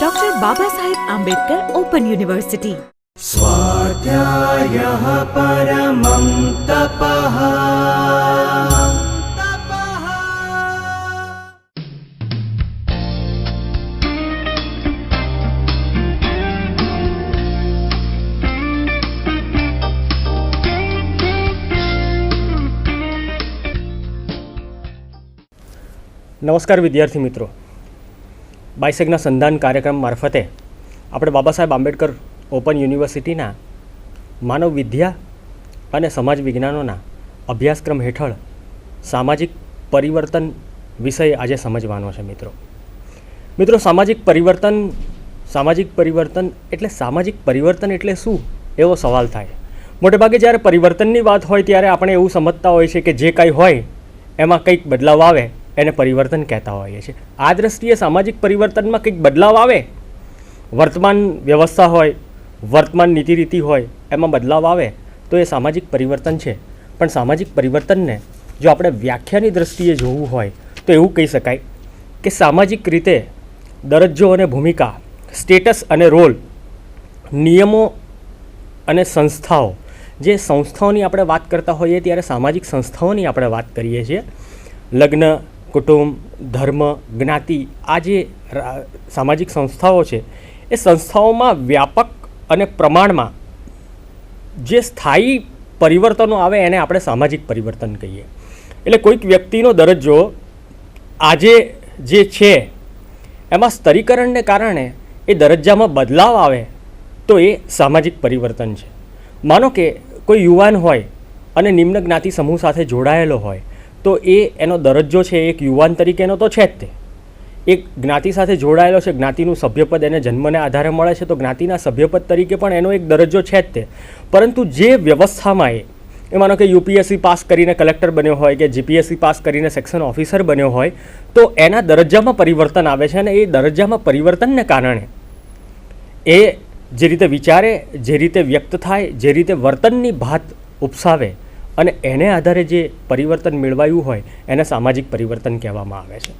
Doctor Baba Saheb Ambedkar open university. स्वाध्यायः परमं तपः। નમસ્કાર વિદ્યાર્થી મિત્રો, બાયસેગના સંધાન કાર્યક્રમ મારફતે આપણે બાબા સાહેબ આંબેડકર ઓપન યુનિવર્સિટીના માનવ વિદ્યા અને સમાજ વિજ્ઞાનોના અભ્યાસક્રમ હેઠળ સામાજિક પરિવર્તન વિષય આજે સમજવાનો છે. મિત્રો સામાજિક પરિવર્તન એટલે શું એવો સવાલ થાય. મોટે ભાગે જ્યારે પરિવર્તનની વાત હોય ત્યારે આપણે એવું સમજતા હોય છે કે જે કંઈ હોય એમાં કંઈક બદલાવ આવે એને પરિવર્તન કહેતા હોઈએ છીએ. આ દ્રષ્ટિએ સામાજિક પરિવર્તનમાં કંઈક બદલાવ આવે, વર્તમાન વ્યવસ્થા હોય, વર્તમાન નીતિ રીતિ હોય, એમાં બદલાવ આવે તો એ સામાજિક પરિવર્તન છે. પણ સામાજિક પરિવર્તનને જો આપણે વ્યાખ્યાની દ્રષ્ટિએ જોવું હોય તો એવું કહી શકાય કે સામાજિક રીતે દરજ્જો અને ભૂમિકા, સ્ટેટસ અને રોલ, નિયમો અને સંસ્થાઓ, જે સંસ્થાઓની આપણે વાત કરતા હોઈએ ત્યારે સામાજિક સંસ્થાઓની આપણે વાત કરીએ છીએ. લગ્ન, કુટુંબ, ધર્મ, જ્ઞાતિ, આ જે સામાજિક સંસ્થાઓ છે એ સંસ્થાઓમાં વ્યાપક અને પ્રમાણમાં જે સ્થાયી પરિવર્તનો આવે એને આપણે સામાજિક પરિવર્તન કહીએ. એટલે કોઈક વ્યક્તિનો દરજ્જો આજે જે છે એમાં સ્તરીકરણને કારણે એ દરજ્જામાં બદલાવ આવે તો એ સામાજિક પરિવર્તન છે. માનો કે કોઈ યુવાન હોય અને નિમ્ન જ્ઞાતિ સમૂહ સાથે જોડાયેલો હોય તો એનો દરજ્જો છે એક યુવાન તરીકેનો તો છે જ. તે એક જ્ઞાતિ સાથે જોડાયેલો છે, જ્ઞાતિનું સભ્યપદ એને જન્મને આધારે મળે છે તો જ્ઞાતિના સભ્યપદ તરીકે પણ એનો એક દરજ્જો છે જ તે. પરંતુ જે વ્યવસ્થામાં એ માનો કે યુપીએસસી પાસ કરીને કલેક્ટર બન્યો હોય કે જીપીએસસી પાસ કરીને સેક્શન ઓફિસર બન્યો હોય તો એના દરજ્જામાં પરિવર્તન આવે છે અને એ દરજ્જામાં પરિવર્તનને કારણે એ જે રીતે વિચારે, જે રીતે વ્યક્ત થાય, જે રીતે વર્તનની ભાત ઉપસાવે અને એને આધારે જે પરિવર્તન મેળવાયું હોય એને સામાજિક પરિવર્તન કહેવામાં આવે છે.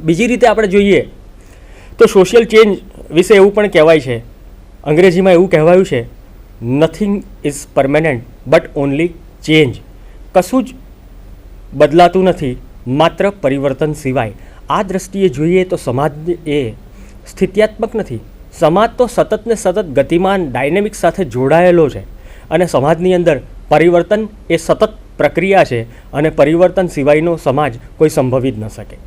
બીજી રીતે આપણે જોઈએ તો સોશિયલ ચેન્જ વિશે એવું પણ કહેવાય છે, અંગ્રેજીમાં એવું કહેવાયું છે, nothing is permanent but only change. કશું જ બદલાતું નથી માત્ર પરિવર્તન સિવાય. આ દ્રષ્ટિએ જોઈએ તો સમાજ એ સ્થિત્યાત્મક નથી. સમાજ તો સતત ને સતત ગતિમાન ડાયનેમિક સાથે જોડાયેલો છે અને સમાજની અંદર પરિવર્તન એ સતત પ્રક્રિયા છે અને પરિવર્તન સિવાયનો સમાજ કોઈ સંભવી જ ન શકે.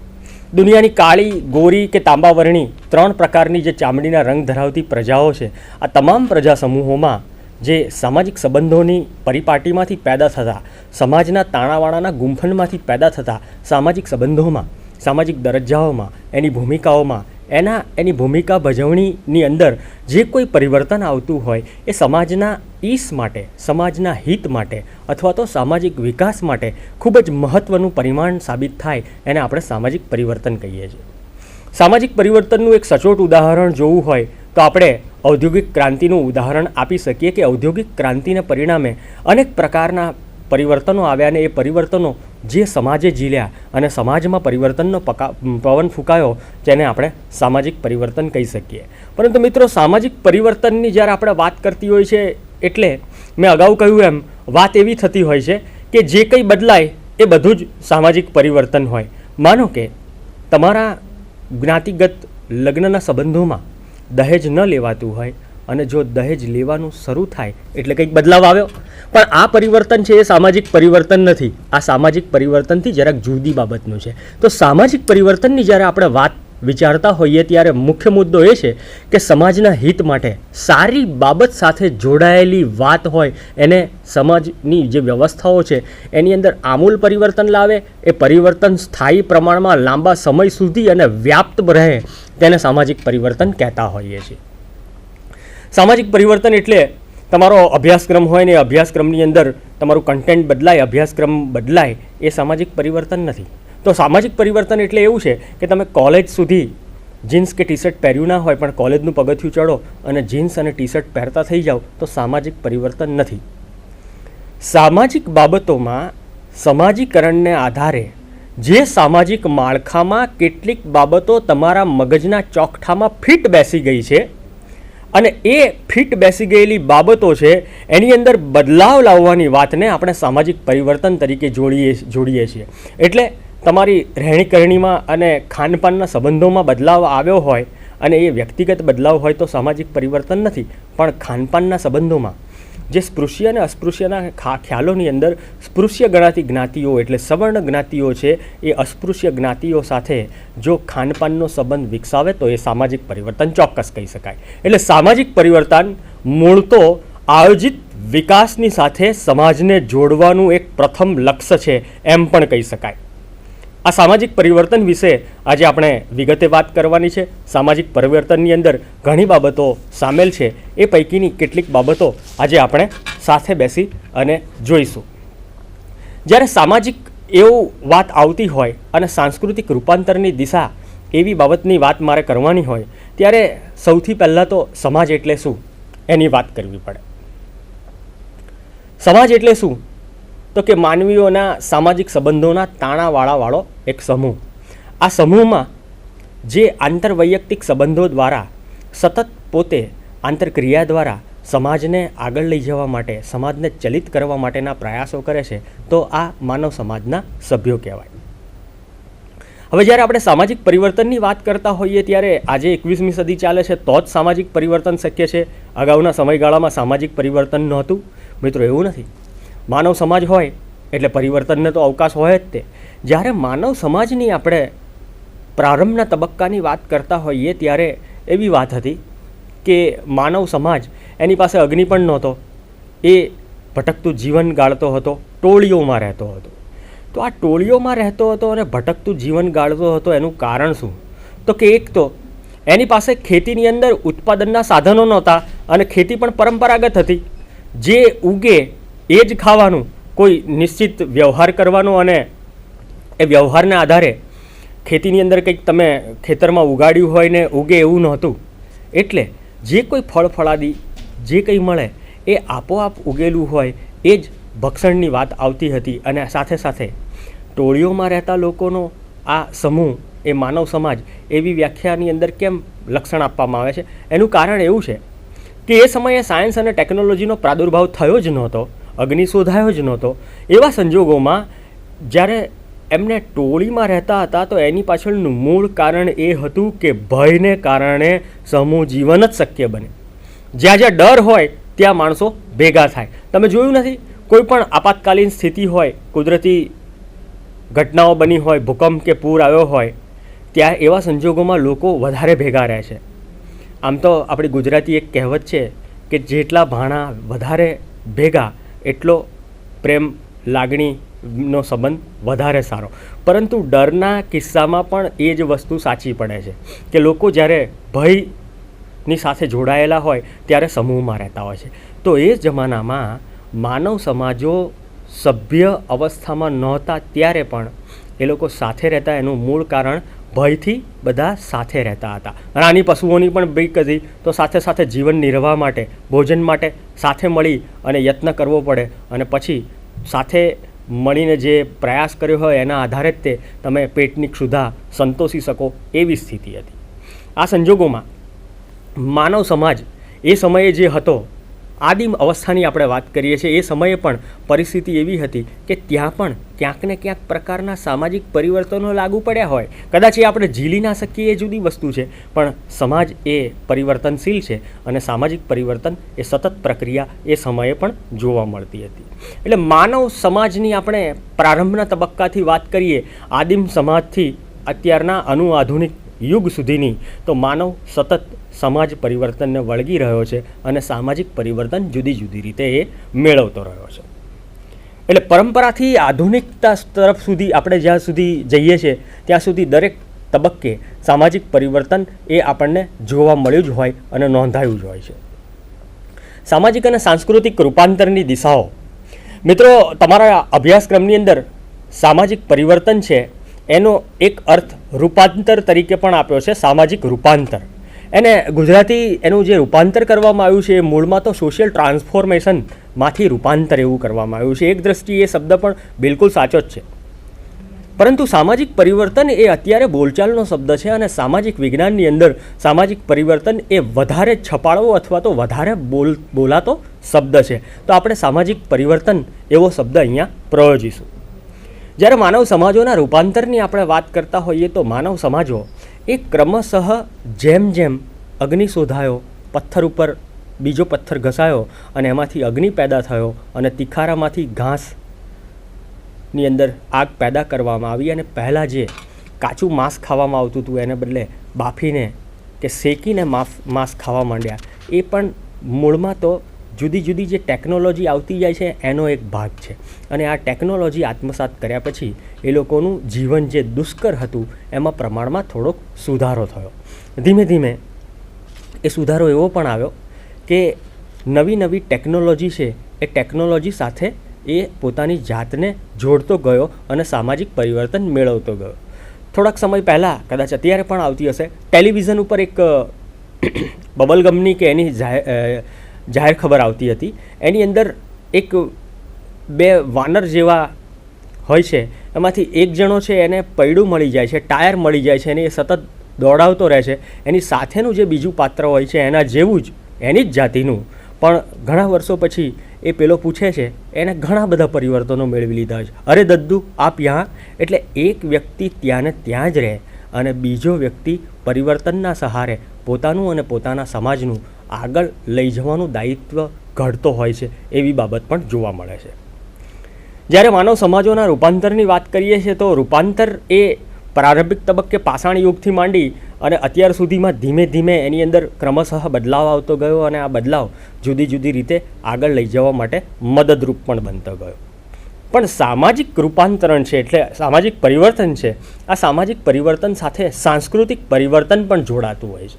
દુનિયાની કાળી, ગોરી કે તાંબાવર્ણી 3 પ્રકારની જે ચામડીના રંગ ધરાવતી પ્રજાઓ છે, આ તમામ પ્રજા સમૂહોમાં જે સામાજિક સંબંધોની પરિપાટીમાંથી પેદા થતા, સમાજના તાણાવાણાના ગુંફણમાંથી પેદા થતા સામાજિક સંબંધોમાં, સામાજિક દરજ્જાઓમાં, એની ભૂમિકાઓમાં, એની ભૂમિકા ભજવણીની અંદર જે કોઈ પરિવર્તન આવતું હોય એ સમાજના ઈસ માટે, સમાજના હિત માટે અથવા તો સામાજિક વિકાસ માટે ખૂબ જ મહત્ત્વનું પરિમાણ સાબિત થાય એને આપણે સામાજિક પરિવર્તન કહીએ છીએ. સામાજિક પરિવર્તનનું એક સચોટ ઉદાહરણ જોવું હોય તો આપણે ઔદ્યોગિક ક્રાંતિનું ઉદાહરણ આપી શકીએ કે ઔદ્યોગિક ક્રાંતિને પરિણામે અનેક પ્રકારના પરિવર્તનો આવ્યા અને એ પરિવર્તનો જે સમાજે ઝીલ્યા અને સમાજમાં પરિવર્તનનો પવન ફૂંકાયો જેને આપણે સામાજિક પરિવર્તન કહી શકીએ. પરંતુ મિત્રો, સામાજિક પરિવર્તનની જ્યારે આપણે વાત કરતી હોય છે એટલે મેં અગાઉ કહ્યું એમ વાત એવી થતી હોય છે કે જે કંઈ બદલાય એ બધું જ સામાજિક પરિવર્તન હોય. માનો કે તમારા જ્ઞાતિગત લગ્નના સંબંધોમાં દહેજ ન લેવાતું હોય અને જો દહેજ લેવાનું શરૂ થાય એટલે કંઈક બદલાવ આવ્યો, પણ આ પરિવર્તન છે એ સામાજિક પરિવર્તન નથી. આ સામાજિક પરિવર્તનથી જરાક જુદી બાબતનું છે. તો સામાજિક પરિવર્તનની જ્યારે આપણે વાત વિચારતા હોઈએ ત્યારે મુખ્ય મુદ્દો એ છે કે સમાજના હિત માટે સારી બાબત સાથે જોડાયેલી વાત હોય એને સમાજની જે વ્યવસ્થાઓ છે એની અંદર આમૂલ પરિવર્તન લાવે, એ પરિવર્તન સ્થાયી પ્રમાણમાં લાંબા સમય સુધી અને વ્યાપ્ત રહે તેને સામાજિક પરિવર્તન કહેતા હોઈએ છીએ. સામાજિક પરિવર્તન એટલે તમારો અભ્યાસક્રમ હોય ને અભ્યાસક્રમની અંદર તમારું કન્ટેન્ટ બદલાય, અભ્યાસક્રમ બદલાય, એ સામાજિક પરિવર્તન નથી. તો સામાજિક પરિવર્તન એટલે એવું છે કે તમે કોલેજ સુધી જીન્સ કે ટી શર્ટ પહેર્યું ના હોય પણ કોલેજનું પગથિયું ચડો અને જીન્સ અને ટી શર્ટ પહેરતા થઈ જાઓ તો સામાજિક પરિવર્તન નથી. સામાજિક બાબતોમાં સમાજીકરણને આધારે જે સામાજિક માળખામાં કેટલીક બાબતો તમારા મગજના ચોકઠામાં ફિટ બેસી ગઈ છે અને એ ફિટ બેસી ગયેલી બાબતો છે એની અંદર બદલાવ લાવવાની વાતને આપણે સામાજિક પરિવર્તન તરીકે જોડીએ છીએ. એટલે તમારી રહેણીકરણીમાં અને ખાનપાનના સંબંધોમાં બદલાવ આવ્યો હોય અને એ વ્યક્તિગત બદલાવ હોય તો સામાજિક પરિવર્તન નથી, પણ ખાનપાનના સંબંધોમાં જે સ્પૃશ્ય અને અસ્પૃશ્યના ખ્યાલોની અંદર સ્પૃશ્ય ગણાતી જ્ઞાતિઓ એટલે સવર્ણ જ્ઞાતિઓ છે એ અસ્પૃશ્ય જ્ઞાતિઓ સાથે જો ખાનપાનનો સંબંધ વિકસાવે તો એ સામાજિક પરિવર્તન ચોક્કસ કહી શકાય. એટલે સામાજિક પરિવર્તન મૂળ તો આયોજિત વિકાસની સાથે સમાજને જોડવાનું એક પ્રથમ લક્ષ્ય છે એમ પણ કહી શકાય. આ સામાજિક પરિવર્તન વિશે આજે આપણે વિગતે વાત કરવાની છે. સામાજિક પરિવર્તનની અંદર ઘણી બાબતો સામેલ છે, એ પૈકીની કેટલીક બાબતો આજે આપણે સાથે બેસી અને જોઈશું. જ્યારે સામાજિક એવું વાત આવતી હોય અને સાંસ્કૃતિક રૂપાંતરની દિશા એવી બાબતની વાત મારે કરવાની હોય ત્યારે સૌથી પહેલાં તો સમાજ એટલે શું એની વાત કરવી પડે. સમાજ એટલે શું તો કે માનવીઓના સામાજિક સંબંધોના તાણાવાળાવાળો એક સમૂહ. આ સમૂહમાં જે આંતરવૈયક્તિક સંબંધો દ્વારા સતત પોતે આંતરક્રિયા દ્વારા સમાજને આગળ લઈ જવા માટે, સમાજને ચલિત કરવા માટેના પ્રયાસો કરે છે, તો આ માનવ સમાજના સભ્યો કહેવાય. હવે જ્યારે આપણે સામાજિક પરિવર્તનની વાત કરતા હોઈએ ત્યારે આજે 21મી સદી ચાલે છે તો જ સામાજિક પરિવર્તન શક્ય છે. અગાઉના સમયગાળામાં સામાજિક પરિવર્તન નહોતું. મિત્રો, એવું નથી. માનવ સમાજ હોય એટલે પરિવર્તનને તો અવકાશ હોય જ તે. જ્યારે માનવ સમાજની આપણે પ્રારંભના તબક્કાની વાત કરતા હોઈએ ત્યારે એવી વાત હતી કે માનવ સમાજ એની પાસે અગ્નિ પણ નહોતો, એ ભટકતું જીવન ગાળતો હતો, ટોળીઓમાં રહેતો હતો. તો આ ટોળીઓમાં રહેતો હતો અને ભટકતું જીવન ગાળતો હતો એનું કારણ શું? તો કે એક તો એની પાસે ખેતીની અંદર ઉત્પાદનના સાધનો નહોતા અને ખેતી પણ પરંપરાગત હતી. જે ઉગે એ જ ખાવાનું, કોઈ નિશ્ચિત વ્યવહાર કરવાનો અને એ વ્યવહારના આધારે ખેતીની અંદર કંઈક તમે ખેતરમાં ઉગાડ્યું હોય ને ઉગે એવું નહોતું. એટલે જે કોઈ ફળફળાદી જે કંઈ મળે એ આપોઆપ ઉગેલું હોય એ જ ભક્ષણની વાત આવતી હતી. અને સાથે સાથે ટોળીઓમાં રહેતા લોકોનો આ સમૂહ એ માનવ સમાજ એવી વ્યાખ્યાની અંદર કેમ લક્ષણ આપવામાં આવે છે? એનું કારણ એવું છે કે એ સમયે સાયન્સ અને ટેકનોલોજીનો પ્રાદુર્ભાવ થયો જ નહોતો, અગ્નિ શોધાયો જ નહોતો. એવા સંજોગોમાં જ્યારે એમને ટોળીમાં રહેતા હતા તો એની પાછળનું મૂળ કારણ એ હતું કે ભયને કારણે સમૂહ જીવન જ શક્ય બને. જ્યાં જ્યાં ડર હોય ત્યાં માણસો ભેગા થાય. તમે જોયું નથી, કોઈ પણ આપાતકાલીન સ્થિતિ હોય, કુદરતી ઘટનાઓ બની હોય, ભૂકંપ કે પૂર આવ્યો હોય, ત્યાં એવા સંજોગોમાં લોકો વધારે ભેગા રહે છે. આમ તો આપણી ગુજરાતી એક કહેવત છે કે જેટલા ભાણા વધારે ભેગા એટલો પ્રેમ લાગણીનો સંબંધ વધારે સારો. પરંતુ ડરના કિસ્સામાં પણ એ જ વસ્તુ સાચી પડે છે કે લોકો જ્યારે ભયની સાથે જોડાયેલા હોય ત્યારે સમૂહમાં રહેતા હોય છે. તો એ જમાનામાં માનવ સમાજો સભ્ય અવસ્થામાં નહોતા ત્યારે પણ એ લોકો સાથે રહેતા. એનું મૂળ કારણ ભયથી બધા સાથે રહેતા હતા. રાની પશુઓની પણ બીક હતી, તો સાથે સાથે જીવન નિર્વાહ માટે, ભોજન માટે સાથે મળી અને યત્ન કરવો પડે અને પછી સાથે મળીને જે પ્રયાસ કર્યો હોય એના આધારે જ તે તમે પેટની ક્ષુધા સંતોષી શકો એવી સ્થિતિ હતી. આ સંજોગોમાં માનવ સમાજ એ સમયે જે હતો, આદિમ અવસ્થાની આપણે વાત કરીએ છીએ, એ સમયે પણ પરિસ્થિતિ એવી હતી કે ત્યાં પણ ક્યાંક ને ક્યાંક પ્રકારના સામાજિક પરિવર્તનો લાગુ પડ્યા હોય. કદાચ એ આપણે ઝીલી ના શકીએ એ જુદી વસ્તુ છે, પણ સમાજ એ પરિવર્તનશીલ છે અને સામાજિક પરિવર્તન એ સતત પ્રક્રિયા એ સમયે પણ જોવા મળતી હતી. એટલે માનવ સમાજની આપણે પ્રારંભના તબક્કાથી વાત કરીએ, આદિમ સમાજથી અત્યારના આધુનિક યુગ સુધીની, તો માનવ સતત સમાજ પરિવર્તનને વળગી રહ્યો છે અને સામાજિક પરિવર્તન જુદી જુદી રીતે એ મેળવતો રહ્યો છે. એટલે પરંપરાથી આધુનિકતા તરફ સુધી આપણે જ્યાં સુધી જઈએ છીએ ત્યાં સુધી દરેક તબક્કે સામાજિક પરિવર્તન એ આપણને જોવા મળ્યું જ હોય અને નોંધાયું જ હોય છે. સામાજિક અને સાંસ્કૃતિક રૂપાંતરની દિશાઓ. મિત્રો, તમારા અભ્યાસક્રમની અંદર સામાજિક પરિવર્તન છે એનો એક અર્થ રૂપાંતર તરીકે પણ આપ્યો છે, સામાજિક રૂપાંતર. એને ગુજરાતી એનું જે રૂપાંતર કરવામાં આવ્યું છે એ મૂળમાં તો સોશિયલ ટ્રાન્સફોર્મેશનમાંથી રૂપાંતર એવું કરવામાં આવ્યું છે. એક દ્રષ્ટિએ એ શબ્દ પણ બિલકુલ સાચો જ છે. પરંતુ સામાજિક પરિવર્તન એ અત્યારે બોલચાલનો શબ્દ છે અને સામાજિક વિજ્ઞાનની અંદર સામાજિક પરિવર્તન એ વધારે છપાળો અથવા તો વધારે બોલાતો શબ્દ છે. તો આપણે સામાજિક પરિવર્તન એવો શબ્દ અહીંયા પ્રયોજીશું. જ્યારે માનવ સમાજોના રૂપાંતરની આપણે વાત કરતા હોઈએ તો માનવ સમાજો એ ક્રમશઃ જેમ જેમ અગ્નિ શોધાયો, પથ્થર ઉપર બીજો પથ્થર ઘસાયો અને એમાંથી અગ્નિ પેદા થયો અને તિખારામાંથી ઘાસની અંદર આગ પેદા કરવામાં આવી અને પહેલાં જે કાચું માંસ ખાવામાં આવતું હતું એને બદલે બાફીને કે શેકીને માંસ ખાવા માંડ્યા. એ પણ મૂળમાં તો જુદી જુદી જે ટેકનોલોજી આવતી જાય છે એનો એક ભાગ છે. અને આ ટેકનોલોજી આત્મસાત કર્યા પછી એ લોકોનું જીવન જે દુષ્કર હતું એમાં પ્રમાણમાં થોડોક સુધારો થયો. ધીમે ધીમે એ સુધારો એવો પણ આવ્યો કે નવી નવી ટેકનોલોજી છે એ ટેકનોલોજી સાથે એ પોતાની જાતને જોડતો ગયો અને સામાજિક પરિવર્તન મેળવતો ગયો. થોડાક સમય પહેલાં, કદાચ અત્યારે પણ આવતી હશે, ટેલિવિઝન ઉપર એક બબલગમની કે એની જાહેર ખબર આવતી હતી. એની અંદર એક બે વાનર જેવા હોય છે, એમાંથી એક જણો છે એને પૈડું મળી જાય છે, ટાયર મળી જાય છે અને એ સતત દોડાવતો રહે છે. એની સાથેનું જે બીજું પાત્ર હોય છે એના જેવું જ, એની જ જાતિનું, પણ ઘણા વર્ષો પછી એ પેલો પૂછે છે, એને ઘણા બધા પરિવર્તનો મેળવી લીધા છે. અરે દદ્દુ આપ યહાં. એટલે એક વ્યક્તિ ત્યાં ને ત્યાં જ રહે અને બીજો વ્યક્તિ પરિવર્તનના સહારે પોતાનું અને પોતાના સમાજનું આગળ લઈ જવાનું દાયિત્વ ઘડતો હોય છે. એવી બાબત પણ જોવા મળે છે. જ્યારે માનવ સમાજોના રૂપાંતરની વાત કરીએ છીએ તો રૂપાંતર એ પ્રારંભિક તબક્કે પાષાણ યુગથી માંડી અને અત્યાર સુધીમાં ધીમે ધીમે એની અંદર ક્રમશઃ બદલાવ આવતો ગયો અને આ બદલાવ જુદી જુદી રીતે આગળ લઈ જવા માટે મદદરૂપ પણ બનતો ગયો. પણ સામાજિક રૂપાંતરણ છે એટલે સામાજિક પરિવર્તન છે, આ સામાજિક પરિવર્તન સાથે સાંસ્કૃતિક પરિવર્તન પણ જોડાતું હોય છે.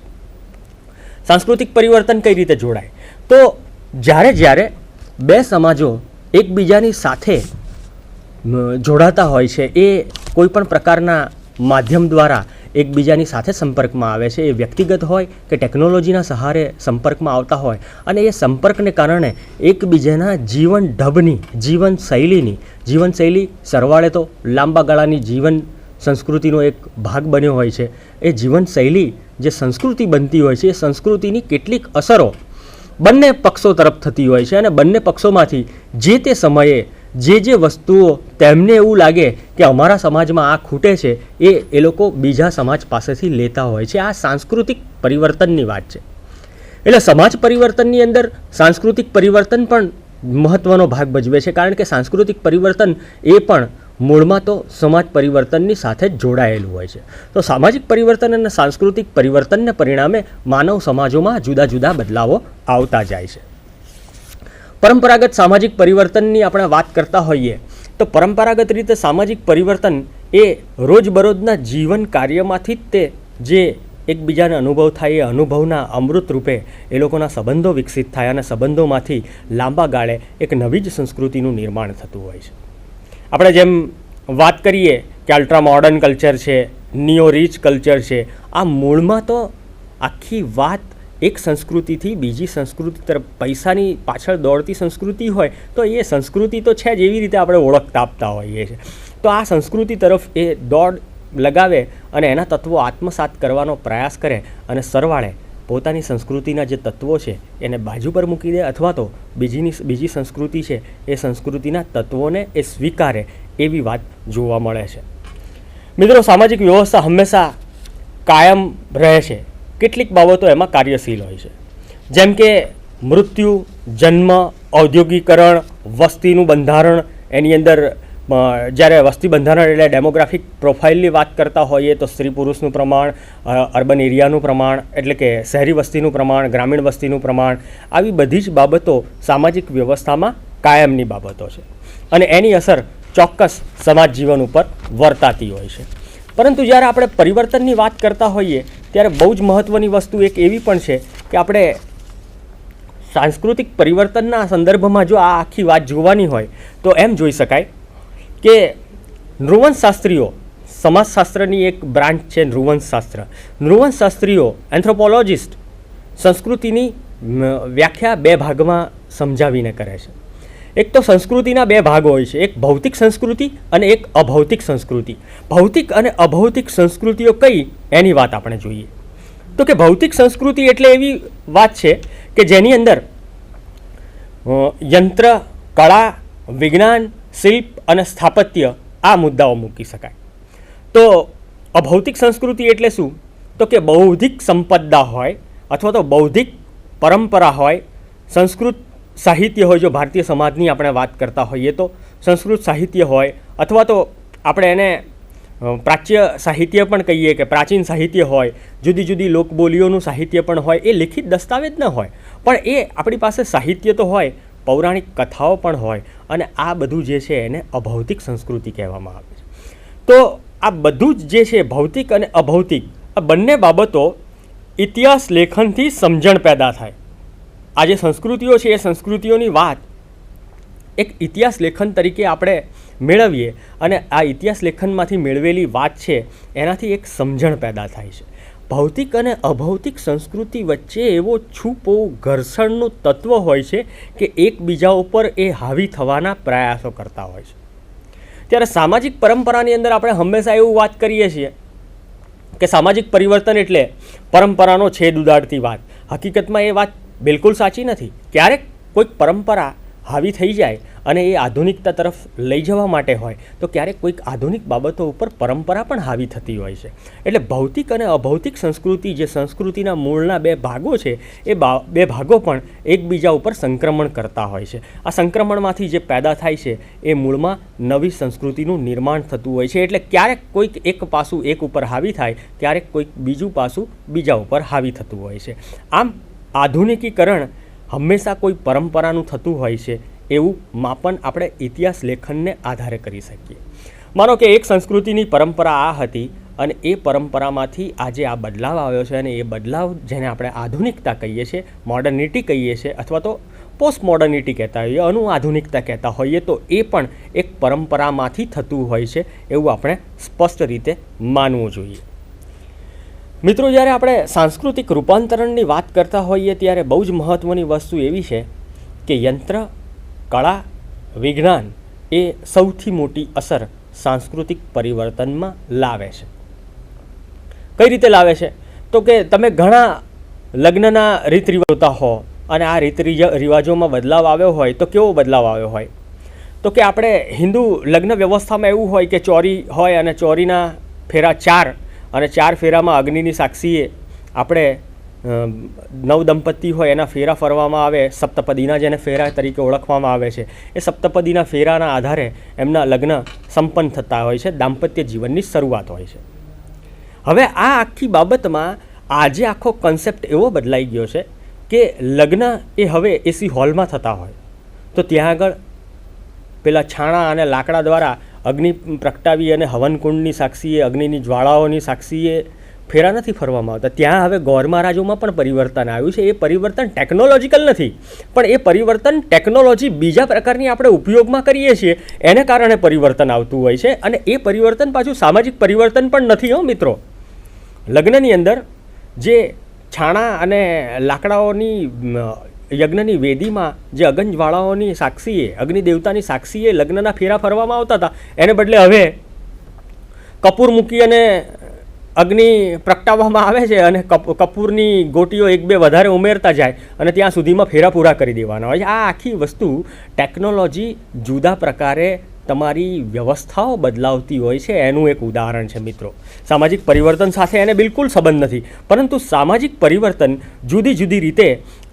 સાંસ્કૃતિક પરિવર્તન કઈ રીતે જોડાય? તો જ્યારે બે સમાજો એકબીજાની સાથે જોડાતા હોય છે, એ કોઈ પણ પ્રકારના માધ્યમ દ્વારા એકબીજાની સાથે સંપર્કમાં આવે છે, એ વ્યક્તિગત હોય કે ટેકનોલોજીના સહારે સંપર્કમાં આવતા હોય અને એ સંપર્કને કારણે એકબીજાના જીવન ઢબની, જીવનશૈલી સરવાળે તો લાંબા ગાળાની જીવન સંસ્કૃતિનો એક ભાગ બન્યો હોય છે. એ જીવનશૈલી જે સંસ્કૃતિ બનતી હોય છે એ સંસ્કૃતિની કેટલીક અસરો બંને પક્ષો તરફ થતી હોય છે અને બંને પક્ષોમાંથી જે તે સમયે જે વસ્તુઓ તેમને એવું લાગે કે અમારા સમાજમાં આ ખૂટે છે એ લોકો બીજા સમાજ પાસેથી લેતા હોય છે. આ સાંસ્કૃતિક પરિવર્તનની વાત છે. એટલે સમાજ પરિવર્તનની અંદર સાંસ્કૃતિક પરિવર્તન પણ મહત્ત્વનો ભાગ ભજવે છે, કારણ કે સાંસ્કૃતિક પરિવર્તન એ પણ મૂળમાં તો સમાજ પરિવર્તનની સાથે જ જોડાયેલું હોય છે. તો સામાજિક પરિવર્તન અને સાંસ્કૃતિક પરિવર્તનને પરિણામે માનવ સમાજોમાં જુદા જુદા બદલાવો આવતા જાય છે. પરંપરાગત સામાજિક પરિવર્તનની આપણે વાત કરતા હોઈએ તો પરંપરાગત રીતે સામાજિક પરિવર્તન એ રોજબરોજના જીવન કાર્યમાંથી જ તે જે એકબીજાને અનુભવ થાય એ અનુભવના અમૃત રૂપે એ લોકોના સંબંધો વિકસિત થાય અને સંબંધોમાંથી લાંબા ગાળે એક નવી જ સંસ્કૃતિનું નિર્માણ થતું હોય છે. આપણે જેમ વાત કરીએ કે અલ્ટ્રા મોડર્ન કલ્ચર છે, નિયો રીચ કલ્ચર છે, આ મૂળમાં તો આખી વાત એક સંસ્કૃતિથી બીજી સંસ્કૃતિ તરફ, પૈસાની પાછળ દોડતી સંસ્કૃતિ હોય તો એ સંસ્કૃતિ તો છે જ, એવી રીતે આપણે ઓળખતા આપતા હોઈએ છીએ. તો આ સંસ્કૃતિ તરફ એ દોડ લગાવે અને એના તત્વો આત્મસાત કરવાનો પ્રયાસ કરે અને સરવાળે પોતાની સંસ્કૃતિના જે તત્વો છે એને બાજુ પર મૂકી દે અથવા તો બીજી સંસ્કૃતિ છે એ સંસ્કૃતિના તત્વોને એ સ્વીકારે, એવી વાત જોવા મળે છે. મિત્રો, સામાજિક વ્યવસ્થા હંમેશા કાયમ રહે છે. કેટલીક બાબતો એમાં કાર્યશીલ હોય છે, જેમ કે મૃત્યુ, જન્મ, ઔદ્યોગિકરણ, વસ્તીનું બંધારણ. એની અંદર જ્યારે વસ્તી બંધારણ એટલે ડેમોગ્રાફિક પ્રોફાઇલની વાત કરતા હોઈએ તો સ્ત્રી પુરુષનું પ્રમાણ, અર્બન એરિયાનું પ્રમાણ એટલે કે શહેરી વસ્તીનું પ્રમાણ, ગ્રામીણ વસ્તીનું પ્રમાણ, આવી બધી જ બાબતો સામાજિક વ્યવસ્થામાં કાયમની બાબતો છે અને એની અસર ચોક્કસ સમાજ જીવન ઉપર વર્તાતી હોય છે. પરંતુ જ્યારે આપણે પરિવર્તનની વાત કરતા હોઈએ ત્યારે બહુ જ મહત્ત્વની વસ્તુ એક એવી પણ છે કે આપણે સાંસ્કૃતિક પરિવર્તનના સંદર્ભમાં જો આ આખી વાત જોવાની હોય તો એમ જોઈ શકાય કે નૃવંશશાસ્ત્રીઓ, સમાજશાસ્ત્રની એક બ્રાન્ચ છે નૃવંશશાસ્ત્ર. નૃવંશશાસ્ત્રીઓ, એન્થ્રોપોલોજિસ્ટ, સંસ્કૃતિની વ્યાખ્યા બે ભાગમાં સમજાવીને કરે છે. એક તો સંસ્કૃતિના બે ભાગ હોય છે, એક ભૌતિક સંસ્કૃતિ અને એક અભૌતિક સંસ્કૃતિ. ભૌતિક અને અભૌતિક સંસ્કૃતિઓ કઈ એની વાત આપણે જોઈએ. તો કે ભૌતિક સંસ્કૃતિ એટલે એવી વાત છે કે જેની અંદર યંત્ર, કળા, વિજ્ઞાન, શિલ્પ અને સ્થાપત્ય આ મુદ્દાઓ મૂકી શકાય. તો અભૌતિક સંસ્કૃતિ એટલે શું? તો કે બૌદ્ધિક સંપદા હોય અથવા તો બૌદ્ધિક પરંપરા હોય, સંસ્કૃત સાહિત્ય હોય. જો ભારતીય સમાજની આપણે વાત કરતા હોઈએ તો સંસ્કૃત સાહિત્ય હોય, અથવા તો આપણે એને પ્રાચ્ય સાહિત્ય પણ કહીએ કે પ્રાચીન સાહિત્ય હોય, જુદી જુદી લોકબોલીઓનું સાહિત્ય પણ હોય. એ લિખિત દસ્તાવેજ ન હોય, પણ એ આપણી પાસે સાહિત્ય તો હોય, પૌરાણિક કથાઓ પણ હોય, અને આ બધું જે છે એને અભૌતિક સંસ્કૃતિ કહેવામાં આવે છે. તો આ બધું જ જે છે ભૌતિક અને અભૌતિક, આ બંને બાબતો ઇતિહાસ લેખનથી સમજણ પેદા થાય. આ જે સંસ્કૃતિઓ છે એ સંસ્કૃતિઓની વાત એક ઇતિહાસ લેખન તરીકે આપણે મેળવીએ, અને આ ઇતિહાસ લેખનમાંથી મેળવેલી વાત છે એનાથી એક સમજણ પેદા થાય છે. ભૌતિક અને અભૌતિક સંસ્કૃતિ વચ્ચે એવો છૂપો ઘર્ષણનું તત્વ હોય છે કે એકબીજા ઉપર એ હાવી થવાના પ્રયાસો કરતા હોય છે. ત્યારે સામાજિક પરંપરાની અંદર આપણે હંમેશા એવું વાત કરીએ છીએ કે સામાજિક પરિવર્તન એટલે પરંપરાનો છેદ ઉડાડતી વાત. હકીકતમાં એ વાત બિલકુલ સાચી નથી. ક્યારેક કોઈક પરંપરા હાવી થઈ જાય અને એ આધુનિકતા તરફ લઈ જવા માટે હોય, તો ક્યારેક કોઈક આધુનિક બાબતો ઉપર પરંપરા પણ હાવી થતી હોય છે. એટલે ભૌતિક અને અભૌતિક સંસ્કૃતિ, જે સંસ્કૃતિના મૂળના બે ભાગો છે, એ બે ભાગો પણ એકબીજા ઉપર સંક્રમણ કરતા હોય છે. આ સંક્રમણમાંથી જે પેદા થાય છે એ મૂળમાં નવી સંસ્કૃતિનું નિર્માણ થતું હોય છે. એટલે ક્યારેક કોઈક એક પાસું એક ઉપર હાવી થાય, ક્યારેક કોઈક બીજું પાસું બીજા ઉપર હાવી થતું હોય છે. આમ આધુનિકીકરણ હંમેશા કોઈ પરંપરાનું થતું હોય છે એવું માપન આપણે ઇતિહાસ લેખનને આધારે કરી શકીએ. માનો કે એક સંસ્કૃતિની પરંપરા આ હતી અને એ પરંપરામાંથી આજે આ બદલાવ આવ્યો છે, અને એ બદલાવ જેને આપણે આધુનિકતા કહીએ છીએ, મોડર્નિટી કહીએ છીએ, અથવા તો પોસ્ટ મોડર્નિટી કહેતા હોઈએ, આધુનિકતા કહેતા હોઈએ, તો એ પણ એક પરંપરામાંથી થતું હોય છે એવું આપણે સ્પષ્ટ રીતે માનવું જોઈએ. મિત્રો, જ્યારે આપણે સાંસ્કૃતિક રૂપાંતરણની વાત કરતા હોઈએ ત્યારે બહુ જ મહત્ત્વની વસ્તુ એવી છે કે યંત્ર, કળા, વિજ્ઞાન એ સૌથી મોટી અસર સાંસ્કૃતિક પરિવર્તનમાં લાવે છે. કઈ રીતે લાવે છે? તો કે તમે ઘણા લગ્નના રીત રિવાજો હો અને આ રીત રિવાજોમાં બદલાવ આવ્યો હોય, તો કેવો બદલાવ આવ્યો હોય? તો કે આપણે હિન્દુ લગ્ન વ્યવસ્થામાં એવું હોય કે ચોરી હોય અને ચોરીના ફેરા 4, અને 4 ફેરામાં અગ્નિની સાક્ષીએ આપણે નવદંપતિ હોય એના ફેરા ફરવામાં આવે. સપ્તપદીના જેને ફેરા તરીકે ઓળખવામાં આવે છે, એ સપ્તપદીના ફેરાના આધારે એમના લગ્ન સંપન્ન થતા હોય છે, દાંપત્ય જીવનની શરૂઆત હોય છે. હવે આ આખી બાબતમાં આજે આખો કન્સેપ્ટ એવો બદલાઈ ગયો છે કે લગ્ન એ હવે એસી હોલમાં થતા હોય, તો ત્યાં આગળ પેલા છાણા અને લાકડા દ્વારા અગ્નિ પ્રગટાવી અને હવનકુંડની સાક્ષીએ, અગ્નિની જ્વાળાઓની સાક્ષીએ ફેરા નથી ફરવામાં આવતા. ત્યાં હવે ગૌર મહારાજોમાં પણ પરિવર્તન આવ્યું છે. એ પરિવર્તન ટેકનોલોજીકલ નથી, પણ એ પરિવર્તન ટેકનોલોજી બીજા પ્રકારની આપણે ઉપયોગમાં કરીએ છીએ એને કારણે પરિવર્તન આવતું હોય છે. અને એ પરિવર્તન પાછું સામાજિક પરિવર્તન પણ નથી હો મિત્રો. લગ્નની અંદર જે છાણા અને લાકડાઓની યજ્ઞની વેદીમાં જે અગ્નિજ્વાળાઓની સાક્ષીએ, અગ્નિદેવતાની સાક્ષીએ લગ્નના ફેરા ફરવામાં આવતા હતા, એને બદલે હવે કપૂર મૂકી અને અગ્નિ પ્રગટાવવામાં આવે છે, અને કપૂરની ગોટીઓ 1-2 વધારે ઉમેરતા જાય અને ત્યાં સુધીમાં ફેરા પૂરા કરી દેવાના હોય છે. આ આખી વસ્તુ ટેકનોલોજી જુદા પ્રકારે તમારી વ્યવસ્થાઓ બદલાવતી હોય છે એનું એક ઉદાહરણ છે મિત્રો. સામાજિક પરિવર્તન સાથે એને બિલકુલ સંબંધ નથી, પરંતુ સામાજિક પરિવર્તન જુદી જુદી રીતે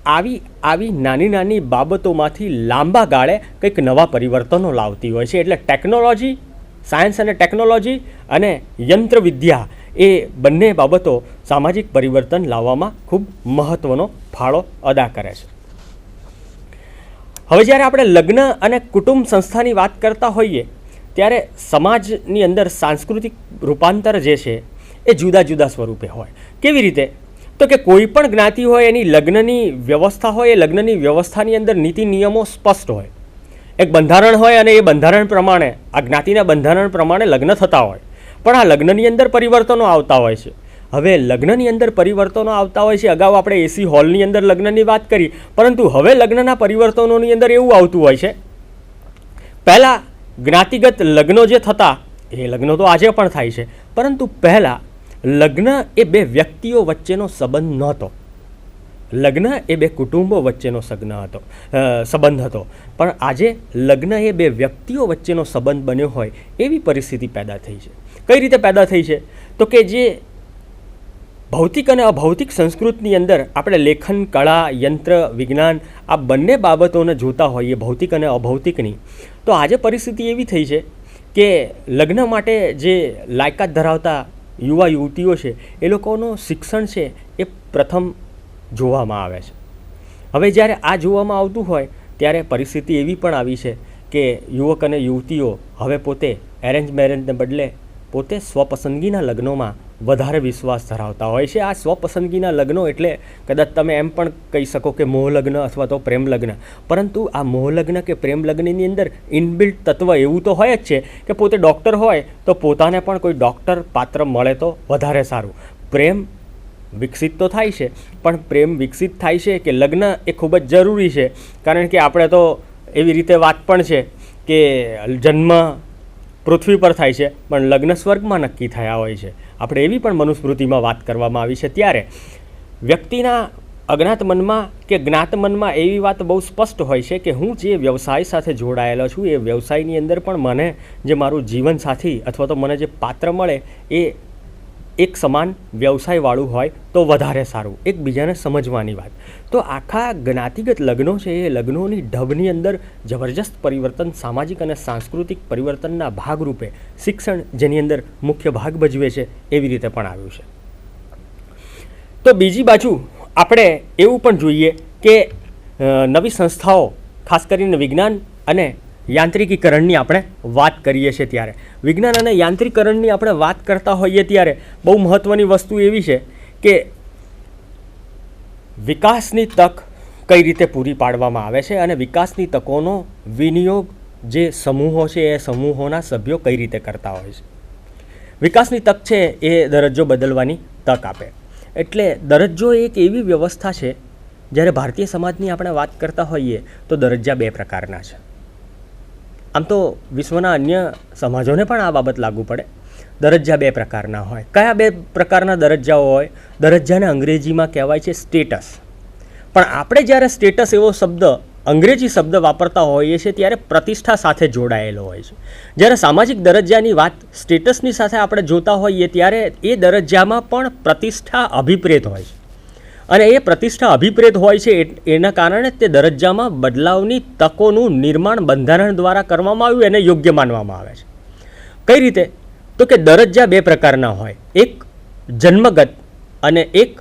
આવી નાની નાની બાબતોમાંથી લાંબા ગાળે કંઈક નવા પરિવર્તનો લાવતી હોય છે. એટલે ટેકનોલોજી, સાયન્સ અને ટેકનોલોજી અને યંત્રવિદ્યા એ બંને બાબતો સામાજિક પરિવર્તન લાવવામાં ખૂબ મહત્ત્વનો ફાળો અદા કરે છે. હવે જ્યારે આપણે લગ્ન અને કુટુંબ સંસ્થાની વાત કરતા હોઈએ ત્યારે સમાજની અંદર સાંસ્કૃતિક રૂપાંતર જે છે એ જુદા જુદા સ્વરૂપે હોય. કેવી રીતે? તો કે કોઈ પણ જ્ઞાતિ હોય એની લગ્નની વ્યવસ્થા હોય, એ લગ્નની વ્યવસ્થાની અંદર નીતિ નિયમો સ્પષ્ટ હોય. એક બંધારણ હોય અને એ બંધારણ પ્રમાણે, આ જ્ઞાતિના બંધારણ પ્રમાણે લગ્ન થતા હોય. પણ આ લગ્નની અંદર પરિવર્તનો આવતા હોય છે. હવે લગ્નની અંદર પરિવર્તનો આવતા હોય છે. અગાઉ આપણે એસી હોલની અંદર લગ્નની વાત કરી, પરંતુ હવે લગ્નના પરિવર્તનોની અંદર એવું આવતું હોય છે પહેલાં જ્ઞાતિગત લગ્નો જે થતા એ લગ્નો તો આજે પણ થાય છે, પરંતુ પહેલાં લગ્ન એ બે વ્યક્તિઓ વચ્ચેનો સંબંધ નહોતો. લગ્ન એ બે કુટુંબો વચ્ચેનો સંબંધ હતો. પણ આજે લગ્ન એ બે વ્યક્તિઓ વચ્ચેનો સંબંધ બન્યો હોય એવી પરિસ્થિતિ પેદા થઈ છે. કઈ રીતે પેદા થઈ છે? તો કે જે ભૌતિક અને અભૌતિક સંસ્કૃતિની અંદર આપણે લેખન, કળા, યંત્ર, વિજ્ઞાન આ બંને બાબતોને જોતા હોઈએ, ભૌતિક અને અભૌતિકની, તો આજે પરિસ્થિતિ એવી થઈ છે કે લગ્ન માટે જે લાયકાત ધરાવતા યુવા યુવતીઓ છે એ લોકોનું શિક્ષણ છે એ પ્રથમ જોવામાં આવે છે. હવે જ્યારે આ જોવામાં આવતું હોય ત્યારે પરિસ્થિતિ એવી પણ આવી છે કે યુવક અને યુવતીઓ હવે પોતે એરેન્જ મેરેજને બદલે પોતે સ્વપસંદગીના લગ્નોમાં વધારે વિશ્વાસ ધરાવતા હોય છે. આ સ્વપસંદગીના લગ્નો એટલે કદાચ તમે એમ પણ કહી શકો કે મોહ લગ્ન અથવા તો પ્રેમ લગ્ન, પરંતુ આ મોહ લગ્ન કે પ્રેમ લગ્નની અંદર ઇનબિલ્ટ તત્વ એવું તો હોય જ છે કે પોતે ડૉક્ટર હોય તો પોતાને પણ કોઈ ડૉક્ટર પાત્ર મળે તો વધારે સારું. પ્રેમ વિકસિત તો થાય છે, પણ પ્રેમ વિકસિત થાય છે કે લગ્ન એ ખૂબ જ જરૂરી છે. કારણ કે આપણે તો એવી રીતે વાત પણ છે કે જન્મ પૃથ્વી પર થાય છે પણ લગ્ન સ્વર્ગમાં નક્કી થયા હોય છે. આપણે એવી પણ મનુસ્મૃતિમાં વાત કરવામાં આવી છે. ત્યારે વ્યક્તિના અજ્ઞાત મનમાં કે જ્ઞાત મનમાં એવી વાત બહુ સ્પષ્ટ હોય છે કે હું જે વ્યવસાય સાથે જોડાયેલો છું એ વ્યવસાયની અંદર પણ મને જે મારું જીવનસાથી અથવા તો મને જે પાત્ર મળે એ એક સમાન વ્યવસાયવાળું હોય તો વધારે સારું, એકબીજાને સમજવાની વાત. તો આખા જ્ઞાતિગત લગ્નો છે એ લગ્નોની ઢબની અંદર જબરજસ્ત પરિવર્તન, સામાજિક અને સાંસ્કૃતિક પરિવર્તનના ભાગરૂપે શિક્ષણ જેની અંદર મુખ્ય ભાગ ભજવે છે એવી રીતે પણ આવ્યું છે. તો બીજી બાજુ આપણે એવું પણ જોઈએ કે નવી સંસ્થાઓ, ખાસ કરીને વિજ્ઞાન અને યાંત્રિકીકરણની આપણે વાત કરીએ છીએ ત્યારે વિજ્ઞાન અને યાંત્રિકીકરણની આપણે વાત કરતા હોઈએ ત્યારે બહુ મહત્ત્વની વસ્તુ એવી છે કે વિકાસની તક કઈ રીતે પૂરી પાડવામાં આવે છે અને વિકાસની તકોનો વિનિયોગ જે સમૂહો છે એ સમૂહોના સભ્યો કઈ રીતે કરતા હોય છે. વિકાસની તક છે એ દરજ્જો બદલવાની તક આપે. એટલે દરજ્જો એક એવી વ્યવસ્થા છે, જ્યારે ભારતીય સમાજની આપણે વાત કરતા હોઈએ તો દરજ્જા બે પ્રકારના છે. આમ તો વિશ્વના અન્ય સમાજોને પણ આ બાબત લાગુ પડે. દરજ્જા બે પ્રકારના હોય. કયા બે પ્રકારના દરજ્જાઓ હોય? દરજ્જાને અંગ્રેજીમાં કહેવાય છે સ્ટેટસ. પણ આપણે જ્યારે સ્ટેટસ એવો શબ્દ, અંગ્રેજી શબ્દ વાપરતા હોઈએ છીએ ત્યારે પ્રતિષ્ઠા સાથે જોડાયેલો હોય છે. જ્યારે સામાજિક દરજ્જાની વાત સ્ટેટસની સાથે આપણે જોતા હોઈએ ત્યારે એ દરજ્જામાં પણ પ્રતિષ્ઠા અભિપ્રેત હોય છે. અને એ પ્રતિષ્ઠા અભિપ્રેત હોય છે એના કારણે તે દરજ્જામાં બદલાવની તકોનું નિર્માણ બંધારણ દ્વારા કરવામાં આવ્યું એને યોગ્ય માનવામાં આવે છે. કઈ રીતે? તો કે દરજ્જા બે પ્રકારના હોય. એક જન્મગત અને એક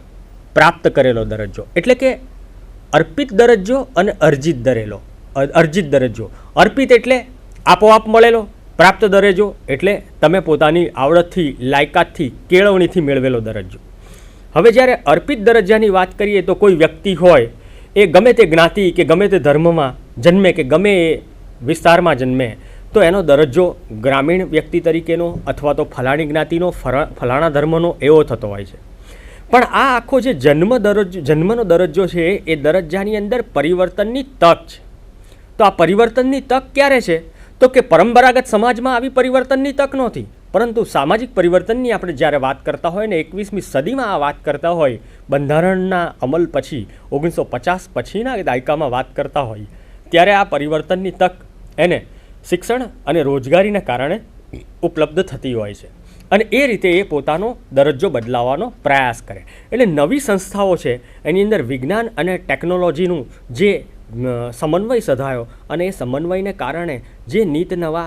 પ્રાપ્ત કરેલો દરજ્જો. એટલે કે અર્પિત દરજ્જો અને અર્જિત દરજ્જો. અર્પિત એટલે આપોઆપ મળેલો, પ્રાપ્ત દરજ્જો એટલે તમે પોતાની આવડતથી, લાયકાતથી, કેળવણીથી મેળવેલો દરજ્જો. હવે જ્યારે અર્પિત દરજ્જાની વાત કરીએ તો કોઈ વ્યક્તિ હોય એ ગમે તે જ્ઞાતિ કે ગમે તે ધર્મમાં જન્મે કે ગમે એ વિસ્તારમાં જન્મે તો એનો દરજ્જો ગ્રામીણ વ્યક્તિ તરીકેનો અથવા તો ફલાણી જ્ઞાતિનો, ફલાણા ધર્મનો એવો થતો હોય છે. પણ આ આખો જે જન્મનો દરજ્જો છે એ દરજ્જાની અંદર પરિવર્તનની તક છે. તો આ પરિવર્તનની તક ક્યારે છે? તો કે પરંપરાગત સમાજમાં આવી પરિવર્તનની તક નહોતી, પરંતુ સામાજિક પરિવર્તનની આપણે જ્યારે વાત કરતા હોય ને 21મી સદીમાં આ વાત કરતા હોય, બંધારણના અમલ પછી 1950 પછીના દાયકામાં વાત કરતા હોય ત્યારે આ પરિવર્તનની તક એને શિક્ષણ અને રોજગારીને કારણે ઉપલબ્ધ થતી હોય છે. અને એ રીતે એ પોતાનો દરજ્જો બદલાવવાનો પ્રયાસ કરે. એટલે નવી સંસ્થાઓ છે એની અંદર વિજ્ઞાન અને ટેકનોલોજીનું જે સમન્વય સધાયો અને એ સમન્વયને કારણે જે નવા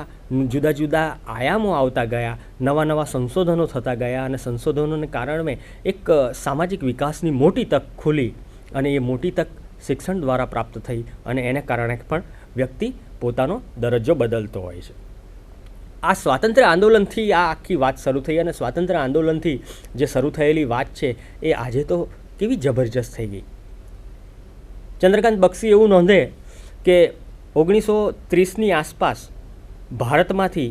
જુદા જુદા આયામો આવતા ગયા, નવા સંશોધનો થતા ગયા અને સંશોધનોને કારણે એક સામાજિક વિકાસની મોટી તક ખુલી અને એ મોટી તક શિક્ષણ દ્વારા પ્રાપ્ત થઈ અને એને કારણે પણ વ્યક્તિ પોતાનો દરજ્જો બદલતો હોય છે. આ સ્વાતંત્ર્ય આંદોલનથી આ આખી વાત શરૂ થઈ અને સ્વાતંત્ર્ય આંદોલનથી જે શરૂ થયેલી વાત છે એ આજે તો કેવી જબરજસ્ત થઈ ગઈ. ચંદ્રકાંત બક્ષી એવું નોંધે કે 1930ની આસપાસ ભારતમાંથી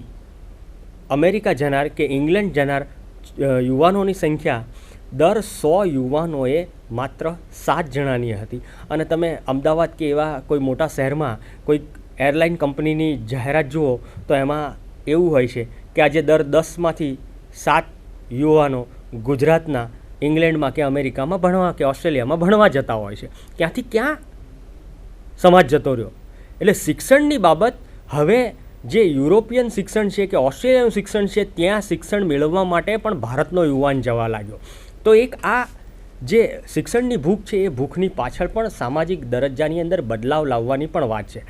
અમેરિકા જનાર કે ઇંગ્લેન્ડ જનાર યુવાનોની સંખ્યા દર 100 યુવાનોએ માત્ર 7 જણાની હતી. અને તમે અમદાવાદ કે એવા કોઈ મોટા શહેરમાં કોઈ એરલાઇન કંપનીની જાહેરાત જુઓ તો એમાં એવું હોય છે કે આજે દર 10માંથી 7 યુવાનો ગુજરાતના ઇંગ્લેન્ડમાં કે અમેરિકામાં ભણવા કે ઓસ્ટ્રેલિયામાં ભણવા જતા હોય છે. ક્યાંથી ક્યાં સમાજ જતો રહ્યો. એટલે શિક્ષણની બાબત હવે જે યુરોપિયન શિક્ષણ છે કે ઓસ્ટ્રેલિયાનું શિક્ષણ છે ત્યાં શિક્ષણ મેળવવા માટે પણ ભારતનો યુવાન જવા લાગ્યો. તો એક આ જે શિક્ષણની ભૂખ છે એ ભૂખની પાછળ પણ સામાજિક દરજ્જાની અંદર બદલાવ લાવવાની પણ વાત છે.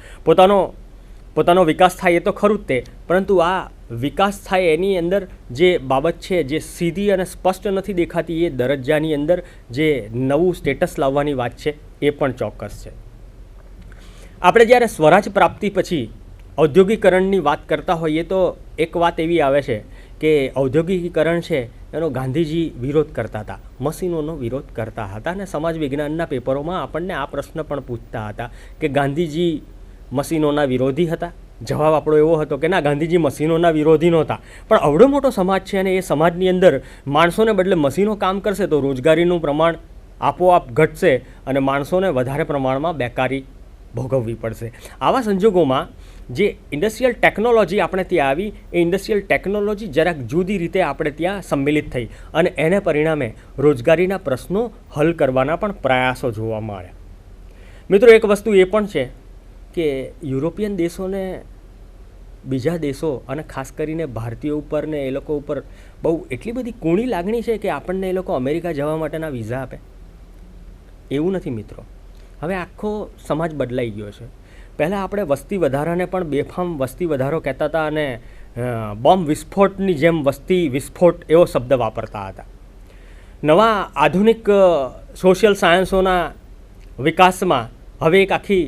પોતાનો વિકાસ થાય એ તો ખરું જ તે, પરંતુ આ વિકાસ થાય એની અંદર જે બાબત છે જે સીધી અને સ્પષ્ટ નથી દેખાતી એ દરજ્જાની અંદર જે નવું સ્ટેટસ લાવવાની વાત છે એ પણ ચોક્કસ છે. આપણે જ્યારે સ્વરાજ પ્રાપ્તિ પછી ઔદ્યોગિકરણની વાત કરતા હોઈએ તો એક વાત એવી આવે છે કે ઔદ્યોગિકીકરણ છે એનો ગાંધીજી વિરોધ કરતા હતા, મશીનોનો વિરોધ કરતા હતા અને સમાજ વિજ્ઞાનના પેપરોમાં આપણને આ પ્રશ્ન પણ પૂછતા હતા કે ગાંધીજી મશીનોના વિરોધી હતા. જવાબ આપણો એવો હતો કે ના, ગાંધીજી મશીનોના વિરોધી નહોતા, પણ અવડો મોટો સમાજ છે અને એ સમાજની અંદર માણસોને બદલે મશીનો કામ કરશે તો રોજગારીનું પ્રમાણ આપોઆપ ઘટશે અને માણસોને વધારે પ્રમાણમાં બેકારી ભોગવવી પડશે. આવા સંજોગોમાં જે ઇન્ડસ્ટ્રીયલ ટેકનોલોજી આપણે ત્યાં આવી એ ઇન્ડસ્ટ્રીયલ ટેકનોલોજી જરાક જુદી રીતે આપણે ત્યાં સંમેલિત થઈ અને એને પરિણામે રોજગારીના પ્રશ્નો હલ કરવાના પણ પ્રયાસો જોવા મળ્યા. મિત્રો, એક વસ્તુ એ પણ છે કે યુરોપિયન દેશોને બીજા દેશો અને ખાસ કરીને ભારતીયો ઉપર ને એ લોકો ઉપર બહુ એટલી બધી કૂણી લાગણી છે કે આપણને એ લોકો અમેરિકા જવા માટેના વિઝા આપે એવું નથી મિત્રો. હવે આખો સમાજ બદલાઈ ગયો છે. પહેલાં આપણે વસ્તી વધારાને પણ બેફામ વસ્તી વધારો કહેતા હતા અને બોમ્બ વિસ્ફોટની જેમ વસ્તી વિસ્ફોટ એવો શબ્દ વાપરતા હતા. નવા આધુનિક સોશિયલ સાયન્સોના વિકાસમાં હવે એક આખી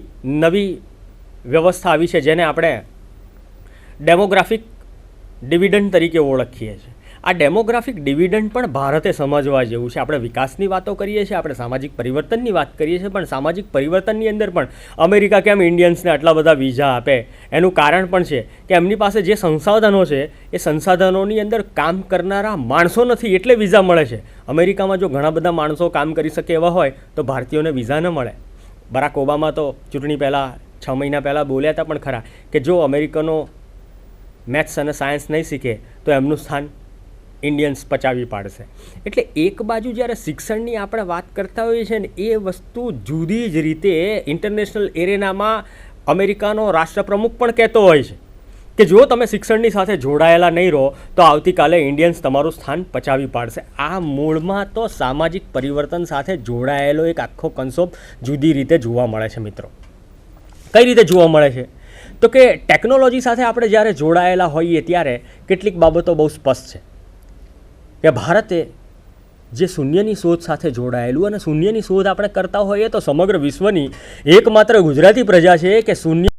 નવી વ્યવસ્થા આવી છે જેને આપણે ડેમોગ્રાફિક ડિવિડન્ડ તરીકે ઓળખીએ છીએ. આ ડેમોગ્રાફિક ડિવિડન્ડ પણ ભારતે સમજવા જેવું છે. આપણે વિકાસની વાતો કરીએ છીએ, આપણે સામાજિક પરિવર્તનની વાત કરીએ છીએ, પણ સામાજિક પરિવર્તનની અંદર પણ અમેરિકા કેમ ઇન્ડિયન્સને આટલા બધા વિઝા આપે એનું કારણ પણ છે કે એમની પાસે જે સંસાધનો છે એ સંસાધનોની અંદર કામ કરનારા માણસો નથી એટલે વિઝા મળે છે. અમેરિકામાં જો ઘણા બધા માણસો કામ કરી શકે એવા હોય તો ભારતીયોને વિઝા ન મળે. બરાક ઓબામા તો ચૂંટણી પહેલાં 6 મહિના પહેલાં બોલ્યા હતા પણ ખરા કે જો અમેરિકનો મેથ્સ અને સાયન્સ નહીં શીખે તો એમનું સ્થાન ઇન્ડિયન્સ પચાવી પાડશે. એટલે એક બાજુ જ્યારે શિક્ષણની આપણે વાત કરતા હોઈએ છીએ ને એ વસ્તુ જુદી જ રીતે ઇન્ટરનેશનલ એરેનામાં અમેરિકાનો રાષ્ટ્રપ્રમુખ પણ કહેતો હોય છે કે જો તમે શિક્ષણની સાથે જોડાયેલા નહીં રહો તો આવતીકાલે ઇન્ડિયન્સ તમારું સ્થાન પચાવી પાડશે. આ મૂળમાં તો સામાજિક પરિવર્તન સાથે જોડાયેલો એક આખો કન્સેપ્ટ જુદી રીતે જોવા મળે છે મિત્રો. કઈ રીતે જોવા મળે છે તો કે ટેકનોલોજી સાથે આપણે જ્યારે જોડાયેલા હોઈએ ત્યારે કેટલીક બાબતો બહુ સ્પષ્ટ છે કે ભારતે જે શૂન્યની શોધ સાથે જોડાયેલું અને શૂન્યની શોધ આપણે કરતા હોઈએ તો સમગ્ર વિશ્વની એકમાત્ર ગુજરાતી પ્રજા છે કે શૂન્ય